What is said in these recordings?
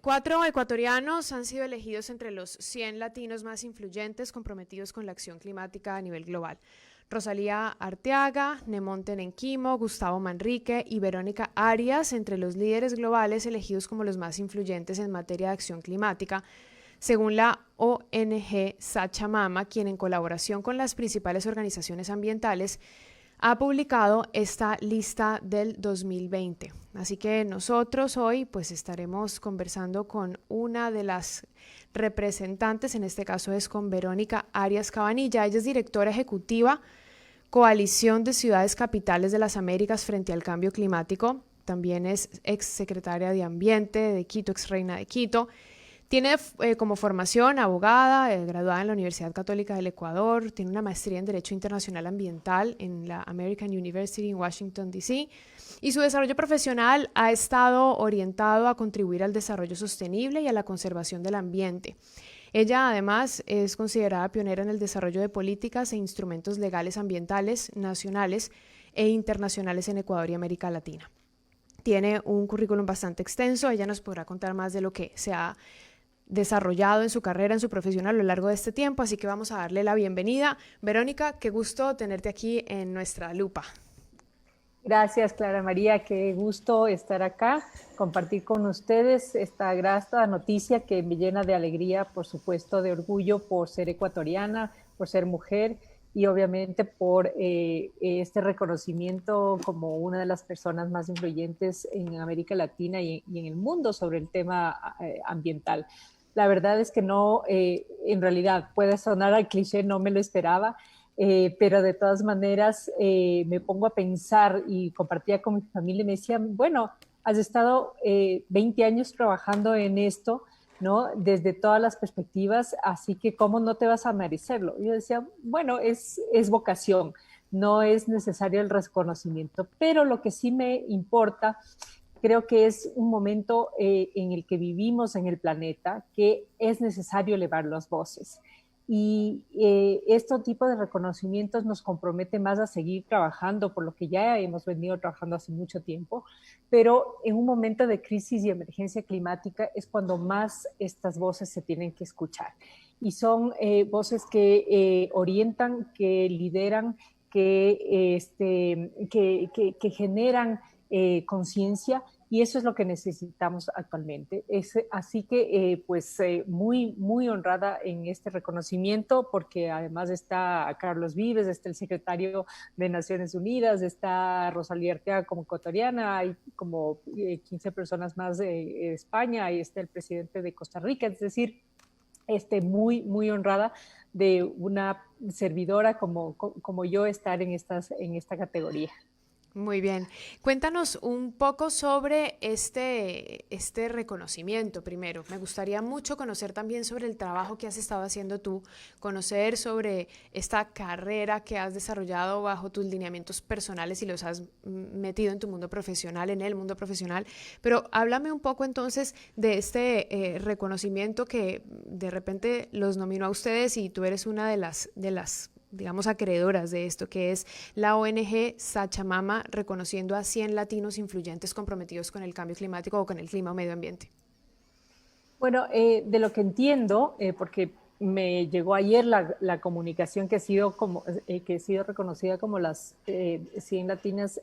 4 ecuatorianos han sido elegidos entre los 100 latinos más influyentes comprometidos con la acción climática a nivel global. Rosalía Arteaga, Nemonte Nenquimo, Gustavo Manrique y Verónica Arias entre los líderes globales elegidos como los más influyentes en materia de acción climática, según la ONG Sachamama, quien en colaboración con las principales organizaciones ambientales ha publicado esta lista del 2020. Así que nosotros hoy pues estaremos conversando con una de las representantes, en este caso es con Verónica Arias Cabanilla. Ella es directora ejecutiva Coalición de Ciudades Capitales de las Américas frente al Cambio Climático. También es ex secretaria de Ambiente de Quito, ex reina de Quito. Tiene como formación abogada, graduada en la Universidad Católica del Ecuador, tiene una maestría en Derecho Internacional Ambiental en la American University en Washington, D.C. Y su desarrollo profesional ha estado orientado a contribuir al desarrollo sostenible y a la conservación del ambiente. Ella además es considerada pionera en el desarrollo de políticas e instrumentos legales ambientales nacionales e internacionales en Ecuador y América Latina. Tiene un currículum bastante extenso, ella nos podrá contar más de lo que se ha desarrollado en su carrera, en su profesión a lo largo de este tiempo, así que vamos a darle la bienvenida. Verónica, qué gusto tenerte aquí en nuestra lupa. Gracias, Clara María, qué gusto estar acá, compartir con ustedes esta grata noticia que me llena de alegría, por supuesto, de orgullo por ser ecuatoriana, por ser mujer y obviamente por este reconocimiento como una de las personas más influyentes en América Latina y en el mundo sobre el tema ambiental. La verdad es que no, en realidad puede sonar al cliché, no me lo esperaba, pero de todas maneras me pongo a pensar y compartía con mi familia y me decían, bueno, has estado 20 años trabajando en esto, ¿no? Desde todas las perspectivas, así que ¿cómo no te vas a merecerlo? Y yo decía, bueno, es vocación, no es necesario el reconocimiento, pero lo que sí me importa, creo que es un momento en el que vivimos en el planeta que es necesario elevar las voces. Y este tipo de reconocimientos nos compromete más a seguir trabajando por lo que ya hemos venido trabajando hace mucho tiempo, pero en un momento de crisis y emergencia climática es cuando más estas voces se tienen que escuchar. Y son voces que orientan, que lideran, que generan conciencia, y eso es lo que necesitamos actualmente. Así que muy, muy honrada en este reconocimiento, porque además está Carlos Vives, está el secretario de Naciones Unidas, está Rosalía Arteaga como ecuatoriana, hay como 15 personas más de España, y está el presidente de Costa Rica, es decir, muy, muy honrada de una servidora como yo estar en esta categoría. Muy bien. Cuéntanos un poco sobre este reconocimiento primero. Me gustaría mucho conocer también sobre el trabajo que has estado haciendo tú, conocer sobre esta carrera que has desarrollado bajo tus lineamientos personales y los has metido en tu mundo profesional, en el mundo profesional. Pero háblame un poco entonces de este reconocimiento que de repente los nominó a ustedes y tú eres una de las digamos, acreedoras de esto, que es la ONG Sachamama, reconociendo a 100 latinos influyentes comprometidos con el cambio climático o con el clima o medio ambiente. Bueno, de lo que entiendo, porque me llegó ayer la comunicación que ha sido reconocida como las 100 latinas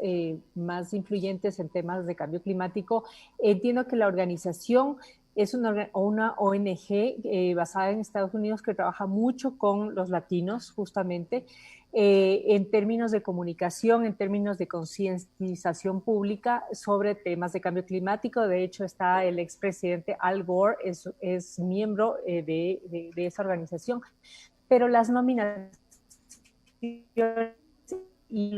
más influyentes en temas de cambio climático. Entiendo que la organización es una ONG basada en Estados Unidos que trabaja mucho con los latinos, justamente, en términos de comunicación, en términos de concientización pública sobre temas de cambio climático. De hecho, está el expresidente Al Gore, es miembro de esa organización. Pero las nominaciones y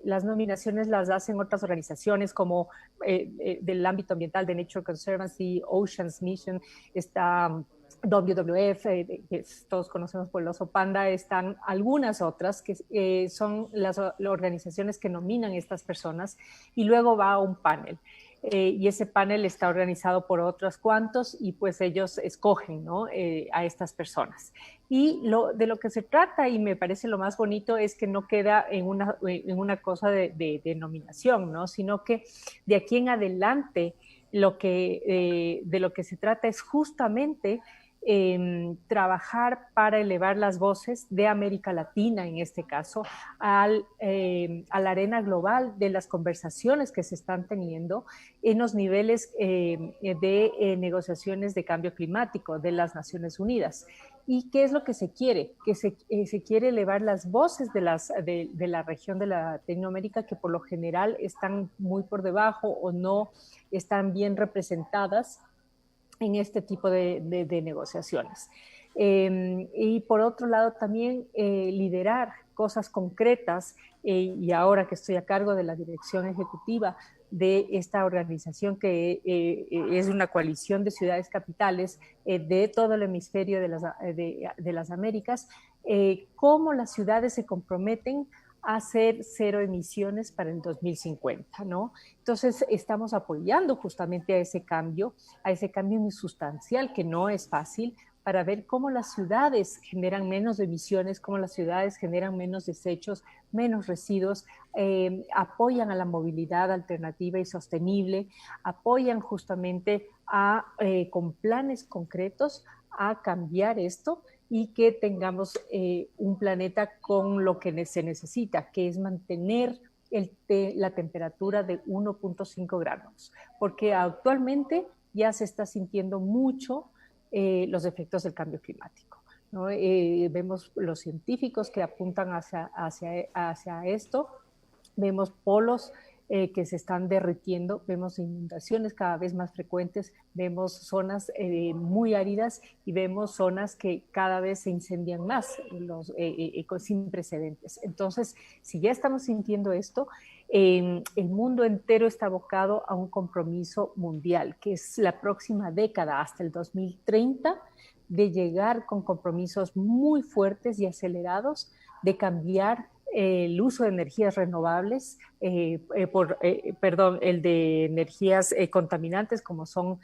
las nominaciones las hacen otras organizaciones como del ámbito ambiental de Nature Conservancy, Oceans Mission, está WWF, que todos conocemos por el oso panda, están algunas otras que son las organizaciones que nominan a estas personas, y luego va a un panel. Y ese panel está organizado por otros cuantos y pues ellos escogen, ¿no? A estas personas. Y de lo que se trata, y me parece lo más bonito, es que no queda en una cosa de nominación, ¿no? Sino que de aquí en adelante de lo que se trata es justamente trabajar para elevar las voces de América Latina, en este caso, a la arena global de las conversaciones que se están teniendo en los niveles de negociaciones de cambio climático de las Naciones Unidas. ¿Y qué es lo que se quiere? Que se quiere elevar las voces de la región de Latinoamérica, que por lo general están muy por debajo o no están bien representadas en este tipo de negociaciones. Y por otro lado también liderar cosas concretas, y ahora que estoy a cargo de la dirección ejecutiva de esta organización que es una coalición de ciudades capitales de todo el hemisferio de las Américas, cómo las ciudades se comprometen a hacer cero emisiones para el 2050, ¿no? Entonces, estamos apoyando justamente a ese cambio sustancial, que no es fácil, para ver cómo las ciudades generan menos emisiones, cómo las ciudades generan menos desechos, menos residuos, apoyan a la movilidad alternativa y sostenible, apoyan justamente con planes concretos a cambiar esto y que tengamos un planeta con lo que se necesita, que es mantener la temperatura de 1.5 grados, porque actualmente ya se está sintiendo mucho los efectos del cambio climático, ¿no? Vemos los científicos que apuntan hacia esto, vemos polos que se están derritiendo, vemos inundaciones cada vez más frecuentes, vemos zonas muy áridas y vemos zonas que cada vez se incendian más, sin precedentes. Entonces, si ya estamos sintiendo esto, el mundo entero está abocado a un compromiso mundial, que es la próxima década, hasta el 2030, de llegar con compromisos muy fuertes y acelerados de cambiar el uso de energías renovables, el de energías contaminantes como son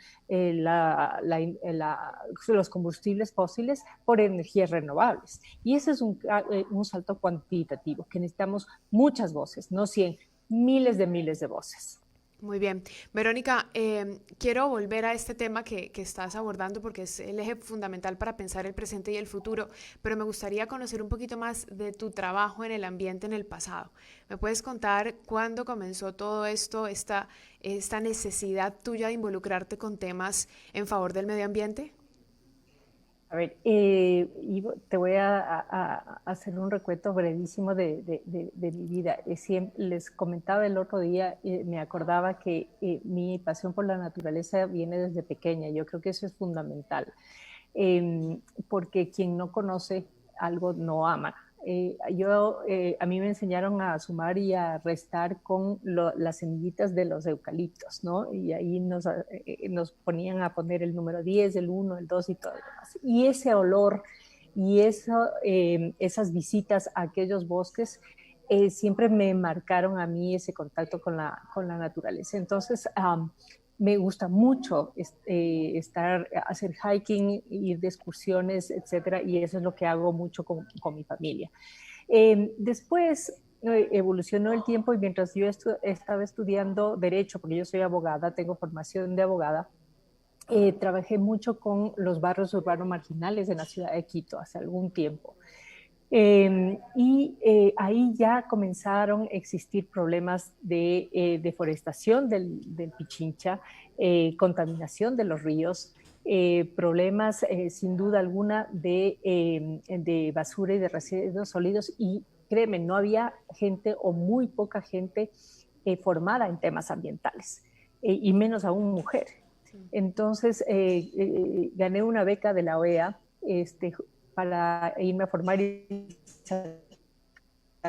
los combustibles fósiles por energías renovables. Y ese es un salto cuantitativo, que necesitamos muchas voces, no 100, miles de voces. Muy bien. Verónica, quiero volver a este tema que estás abordando porque es el eje fundamental para pensar el presente y el futuro, pero me gustaría conocer un poquito más de tu trabajo en el ambiente en el pasado. ¿Me puedes contar cuándo comenzó todo esto, esta necesidad tuya de involucrarte con temas en favor del medio ambiente? A ver, te voy a hacer un recuento brevísimo de mi vida. Les comentaba el otro día, me acordaba que mi pasión por la naturaleza viene desde pequeña. Yo creo que eso es fundamental, porque quien no conoce algo no ama. A mí me enseñaron a sumar y a restar con las semillitas de los eucaliptos, ¿no? Y ahí nos ponían a poner el número 10, el 1, el 2 y todo lo demás. Y ese olor y esas visitas a aquellos bosques siempre me marcaron a mí ese contacto con la naturaleza. Entonces, me gusta mucho hacer hiking, ir de excursiones, etcétera, y eso es lo que hago mucho con mi familia. Después evolucionó el tiempo y mientras yo estaba estudiando Derecho, porque yo soy abogada, tengo formación de abogada, trabajé mucho con los barrios urbanos marginales en la ciudad de Quito hace algún tiempo. Ahí ya comenzaron a existir problemas de deforestación del Pichincha, contaminación de los ríos, problemas sin duda alguna de basura y de residuos sólidos, y créeme, no había gente o muy poca gente formada en temas ambientales, y menos aún mujer. Entonces gané una beca de la OEA para irme a formar y sacar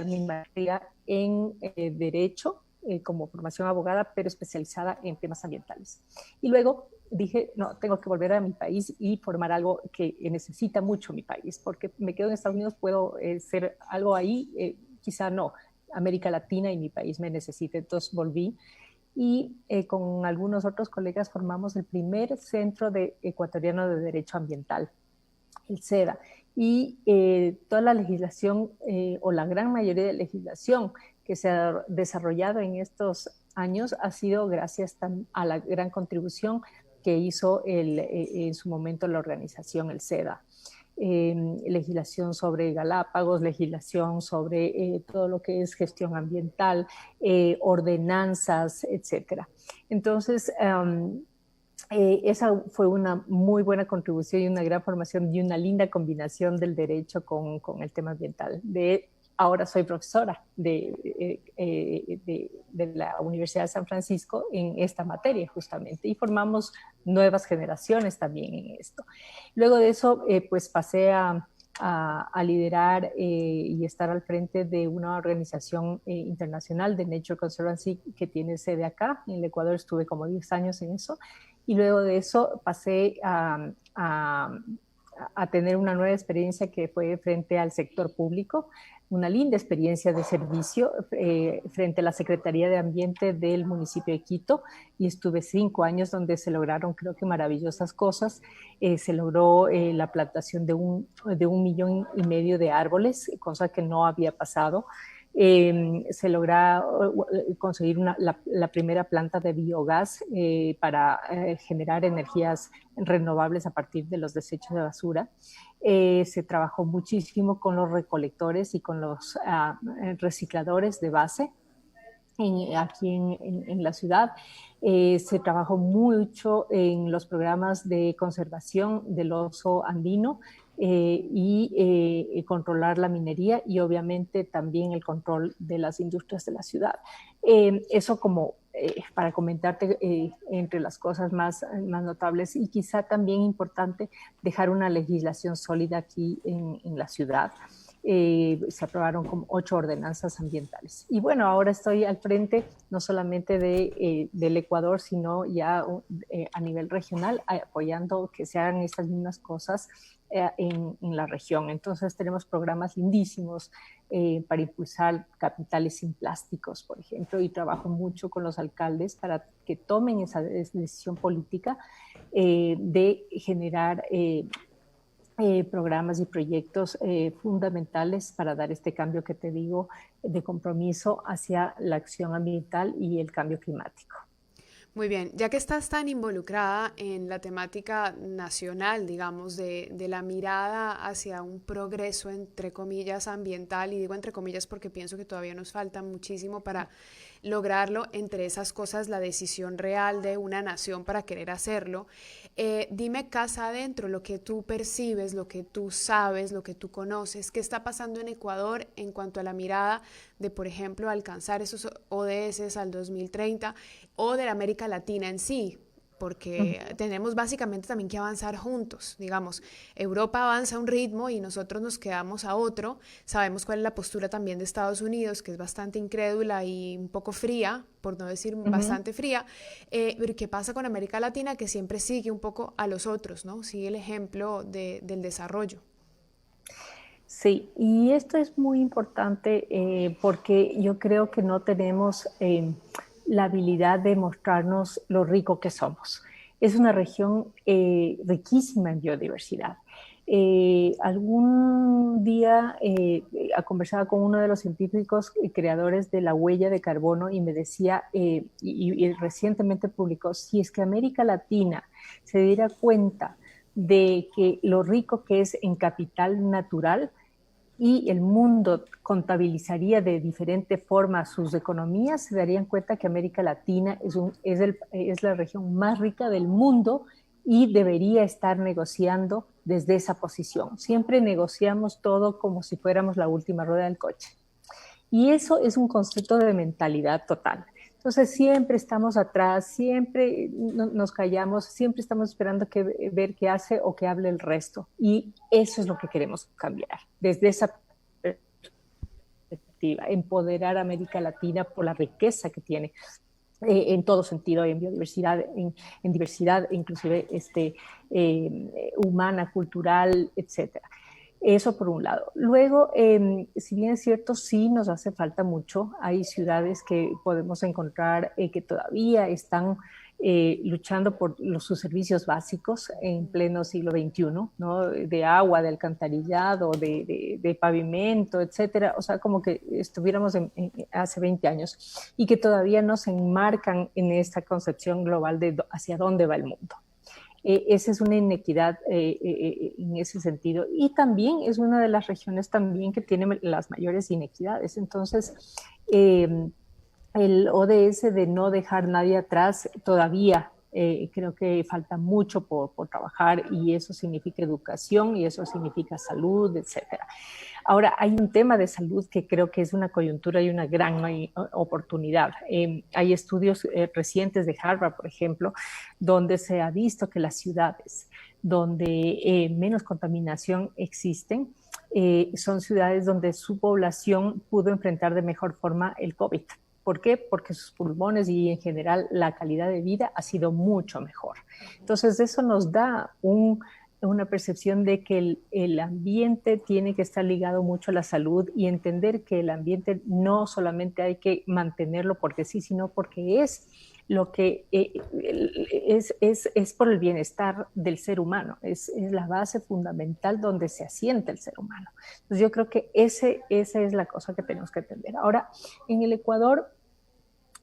mi maestría en Derecho como formación abogada, pero especializada en temas ambientales. Y luego dije, no, tengo que volver a mi país y formar algo que necesita mucho mi país, porque me quedo en Estados Unidos, puedo ser algo ahí, quizá no, América Latina y mi país me necesita. Entonces volví y con algunos otros colegas formamos el primer Centro Ecuatoriano de Derecho Ambiental, el CEDA, y toda la legislación o la gran mayoría de legislación que se ha desarrollado en estos años ha sido gracias a la gran contribución que hizo en su momento la organización, el SEDA. Legislación sobre Galápagos, legislación sobre todo lo que es gestión ambiental, ordenanzas, etcétera. Entonces, esa fue una muy buena contribución y una gran formación y una linda combinación del derecho con el tema ambiental. Ahora soy profesora de la Universidad de San Francisco en esta materia justamente y formamos nuevas generaciones también en esto. Luego de eso, pues pasé a liderar y estar al frente de una organización internacional de Nature Conservancy que tiene sede acá. En el Ecuador estuve como 10 años en eso. Y luego de eso pasé a tener una nueva experiencia que fue frente al sector público, una linda experiencia de servicio frente a la Secretaría de Ambiente del municipio de Quito, y estuve 5 años donde se lograron, creo que maravillosas cosas. Se logró la plantación de 1,5 millones de árboles, cosa que no había pasado. Se logra conseguir la primera planta de biogás para generar energías renovables a partir de los desechos de basura. Se trabajó muchísimo con los recolectores y con los recicladores de base aquí en la ciudad. Se trabajó mucho en los programas de conservación del oso andino y controlar la minería y obviamente también el control de las industrias de la ciudad. Eso como para comentarte entre las cosas más notables, y quizá también importante dejar una legislación sólida aquí en la ciudad. Se aprobaron como 8 ordenanzas ambientales. Y bueno, ahora estoy al frente no solamente del Ecuador, sino ya a nivel regional, apoyando que se hagan estas mismas cosas en la región. Entonces tenemos programas lindísimos para impulsar capitales sin plásticos, por ejemplo, y trabajo mucho con los alcaldes para que tomen esa decisión política de generar programas y proyectos fundamentales para dar este cambio que te digo de compromiso hacia la acción ambiental y el cambio climático. Muy bien, ya que estás tan involucrada en la temática nacional, digamos, de la mirada hacia un progreso, entre comillas, ambiental, y digo entre comillas porque pienso que todavía nos falta muchísimo para lograrlo, entre esas cosas la decisión real de una nación para querer hacerlo. Dime casa adentro, lo que tú percibes, lo que tú sabes, lo que tú conoces, qué está pasando en Ecuador en cuanto a la mirada de, por ejemplo, alcanzar esos ODS al 2030 o de la América Latina en sí, porque tenemos básicamente también que avanzar juntos, digamos, Europa avanza a un ritmo y nosotros nos quedamos a otro. Sabemos cuál es la postura también de Estados Unidos, que es bastante incrédula y un poco fría, por no decir bastante fría, pero ¿qué pasa con América Latina? Que siempre sigue un poco a los otros, ¿no? Sigue el ejemplo del desarrollo. Sí, y esto es muy importante porque yo creo que no tenemos la habilidad de mostrarnos lo rico que somos. Es una región riquísima en biodiversidad. Algún día conversaba con uno de los científicos creadores de la huella de carbono y me decía, y recientemente publicó, si es que América Latina se diera cuenta de que lo rico que es en capital natural, y el mundo contabilizaría de diferente forma sus economías, se darían cuenta que América Latina es la región más rica del mundo y debería estar negociando desde esa posición. Siempre negociamos todo como si fuéramos la última rueda del coche. Y eso es un concepto de mentalidad total. Entonces siempre estamos atrás, siempre nos callamos, siempre estamos esperando ver qué hace o qué hable el resto. Y eso es lo que queremos cambiar. Desde esa perspectiva, empoderar a América Latina por la riqueza que tiene en todo sentido, en biodiversidad, en diversidad, inclusive humana, cultural, etcétera. Eso por un lado. Luego, si bien es cierto, sí nos hace falta mucho. Hay ciudades que podemos encontrar que todavía están luchando por sus servicios básicos en pleno siglo XXI, ¿no? De agua, de alcantarillado, de pavimento, etcétera. O sea, como que estuviéramos hace 20 años y que todavía no se enmarcan en esta concepción global de hacia dónde va el mundo. Esa es una inequidad en ese sentido. Y también es una de las regiones también que tiene las mayores inequidades. Entonces, el ODS de no dejar nadie atrás todavía creo que falta mucho por trabajar, y eso significa educación y eso significa salud, etcétera. Ahora, hay un tema de salud que creo que es una coyuntura y una gran oportunidad. Hay estudios recientes de Harvard, por ejemplo, donde se ha visto que las ciudades donde menos contaminación existen son ciudades donde su población pudo enfrentar de mejor forma el COVID. ¿Por qué? Porque sus pulmones y en general la calidad de vida ha sido mucho mejor. Entonces eso nos da una percepción de que el ambiente tiene que estar ligado mucho a la salud, y entender que el ambiente no solamente hay que mantenerlo porque sí, sino porque es lo que es por el bienestar del ser humano, es la base fundamental donde se asienta el ser humano. Entonces yo creo que esa es la cosa que tenemos que entender. Ahora, en el Ecuador,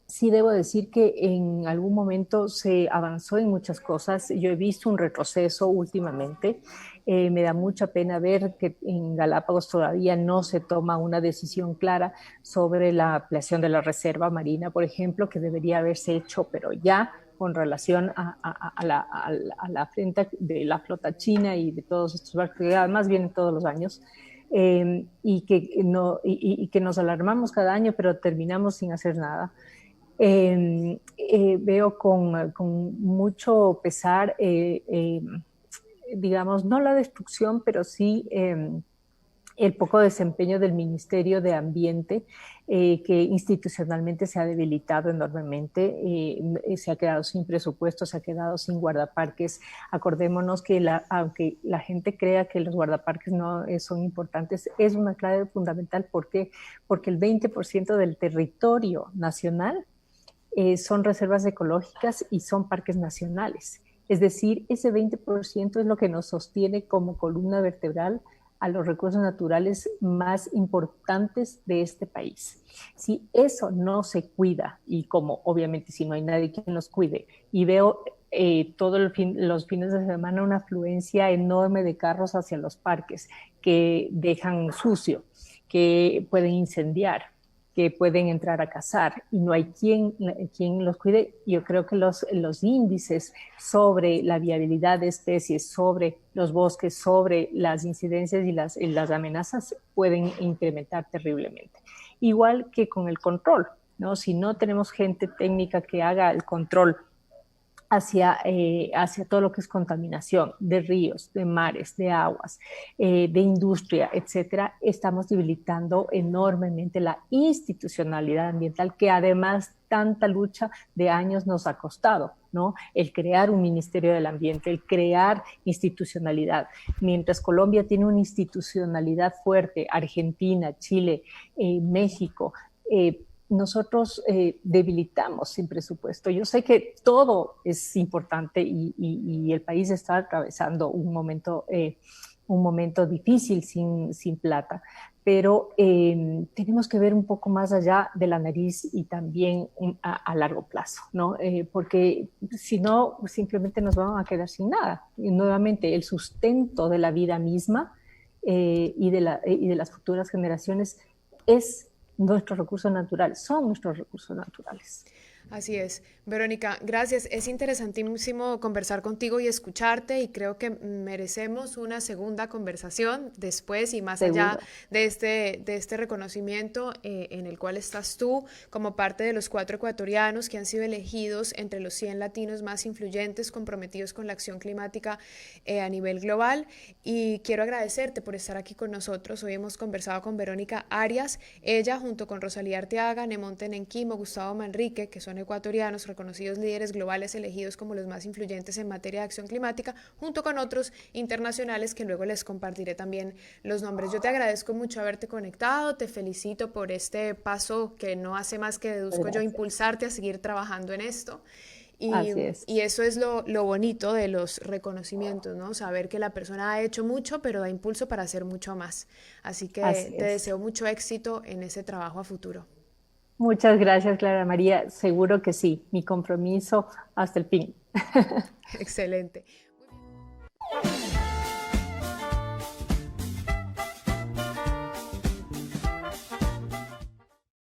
sí debo decir que en algún momento se avanzó en muchas cosas. Yo he visto un retroceso últimamente. Me da mucha pena ver que en Galápagos todavía no se toma una decisión clara sobre la ampliación de la reserva marina, por ejemplo, que debería haberse hecho, pero ya con relación a la frente de la flota china y de todos estos barcos que además vienen todos los años. Y que nos alarmamos cada año, pero terminamos sin hacer nada. Veo con mucho pesar, digamos, no la destrucción, pero sí el poco desempeño del Ministerio de Ambiente, que institucionalmente se ha debilitado enormemente, se ha quedado sin presupuesto, se ha quedado sin guardaparques. Acordémonos que aunque la gente crea que los guardaparques no son importantes, es una clave fundamental. ¿Por qué? Porque el 20% del territorio nacional son reservas ecológicas y son parques nacionales. Es decir, ese 20% es lo que nos sostiene como columna vertebral a los recursos naturales más importantes de este país. Si eso no se cuida, y como obviamente si no hay nadie que nos cuide, y veo todos los fines de semana una afluencia enorme de carros hacia los parques que dejan sucio, que pueden incendiar, que pueden entrar a cazar, y no hay quien los cuide. Yo creo que los índices sobre la viabilidad de especies, sobre los bosques, sobre las incidencias y las amenazas pueden incrementar terriblemente. Igual que con el control, ¿no? Si no tenemos gente técnica que haga el control hacia todo lo que es contaminación de ríos, de mares, de aguas, de industria, etcétera, estamos debilitando enormemente la institucionalidad ambiental, que además tanta lucha de años nos ha costado, ¿no? El crear un Ministerio del Ambiente, el crear institucionalidad. Mientras Colombia tiene una institucionalidad fuerte, Argentina, Chile, México, nosotros debilitamos sin presupuesto. Yo sé que todo es importante y el país está atravesando un momento difícil sin plata, pero tenemos que ver un poco más allá de la nariz y también a largo plazo, ¿no? Porque si no, simplemente nos vamos a quedar sin nada. Y nuevamente, el sustento de la vida misma y de las futuras generaciones es nuestros recursos naturales, son nuestros recursos naturales. Así es. Verónica, gracias. Es interesantísimo conversar contigo y escucharte, y creo que merecemos una segunda conversación después y más Seguro. allá de este reconocimiento en el cual estás tú como parte de los 4 ecuatorianos que han sido elegidos entre los 100 latinos más influyentes comprometidos con la acción climática a nivel global. Y quiero agradecerte por estar aquí con nosotros. Hoy hemos conversado con Verónica Arias, ella junto con Rosalía Arteaga, Nemonte Nenquimo, Gustavo Manrique, que son ecuatorianos, reconocidos líderes globales elegidos como los más influyentes en materia de acción climática, junto con otros internacionales que luego les compartiré también los nombres. Yo te agradezco mucho haberte conectado, te felicito por este paso que no hace más que, deduzco yo, impulsarte a seguir trabajando en esto. Así es. Y eso es lo bonito de los reconocimientos, ¿no? Saber que la persona ha hecho mucho, pero da impulso para hacer mucho más. Así que Así te es. deseo mucho éxito en ese trabajo a futuro. Muchas gracias, Clara María. Seguro que sí. Mi compromiso hasta el fin. Excelente.